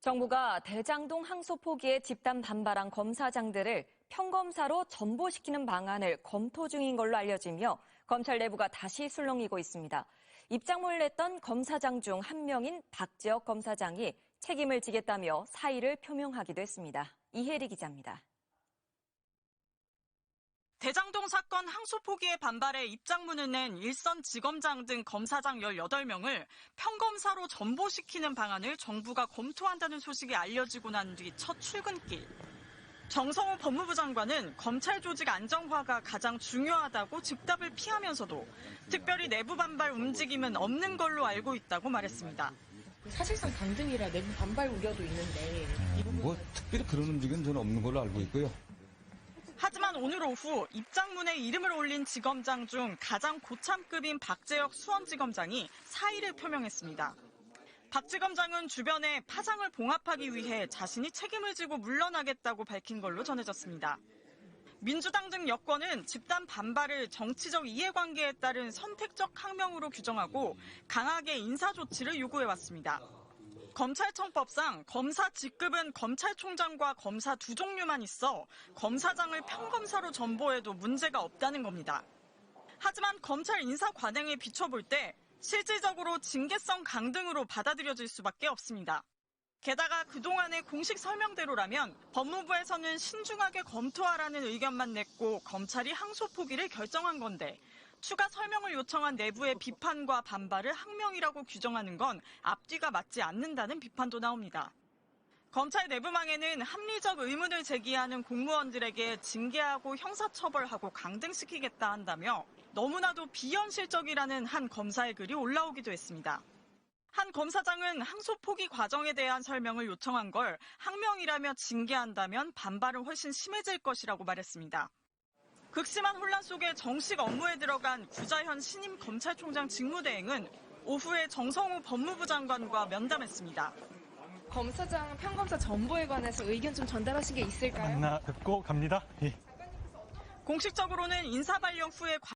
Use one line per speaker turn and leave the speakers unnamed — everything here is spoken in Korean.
정부가 대장동 항소 포기에 집단 반발한 검사장들을 평검사로 전보시키는 방안을 검토 중인 걸로 알려지며 검찰 내부가 다시 술렁이고 있습니다. 입장문을 냈던 검사장 중 한 명인 박재혁 검사장이 책임을 지겠다며 사의를 표명하기도 했습니다. 이혜리 기자입니다.
대장동 사건 항소 포기에 반발해 입장문을 낸 일선지검장 등 검사장 18명을 평검사로 전보시키는 방안을 정부가 검토한다는 소식이 알려지고 난 뒤 첫 출근길. 정성호 법무부 장관은 검찰 조직 안정화가 가장 중요하다고 즉답을 피하면서도 특별히 내부 반발 움직임은 없는 걸로 알고 있다고 말했습니다.
사실상 강등이라 내부 반발 우려도 있는데 이 부분
특별히 그런 움직임은 저는 없는 걸로 알고 있고요.
하지만 오늘 오후 입장문에 이름을 올린 지검장 중 가장 고참급인 박재혁 수원지검장이 사의를 표명했습니다. 박 지검장은 주변에 파장을 봉합하기 위해 자신이 책임을 지고 물러나겠다고 밝힌 걸로 전해졌습니다. 민주당 등 여권은 집단 반발을 정치적 이해관계에 따른 선택적 항명으로 규정하고 강하게 인사 조치를 요구해왔습니다. 검찰청법상 검사 직급은 검찰총장과 검사 두 종류만 있어 검사장을 평검사로 전보해도 문제가 없다는 겁니다. 하지만 검찰 인사 관행에 비춰볼 때 실질적으로 징계성 강등으로 받아들여질 수밖에 없습니다. 게다가 그동안의 공식 설명대로라면 법무부에서는 신중하게 검토하라는 의견만 냈고 검찰이 항소 포기를 결정한 건데 추가 설명을 요청한 내부의 비판과 반발을 항명이라고 규정하는 건 앞뒤가 맞지 않는다는 비판도 나옵니다. 검찰 내부망에는 합리적 의문을 제기하는 공무원들에게 징계하고 형사처벌하고 강등시키겠다 한다며 너무나도 비현실적이라는 한 검사의 글이 올라오기도 했습니다. 한 검사장은 항소 포기 과정에 대한 설명을 요청한 걸 항명이라며 징계한다면 반발은 훨씬 심해질 것이라고 말했습니다. 극심한 혼란 속에 정식 업무에 들어간 구자현 신임 검찰총장 직무대행은 오후에 정성호 법무부 장관과 면담했습니다.
검사장 평검사 전보에 관해서 의견 좀 전달하신 게 있을까요?
만나 뵙고 갑니다. 예.
공식적으로는 인사 발령 후에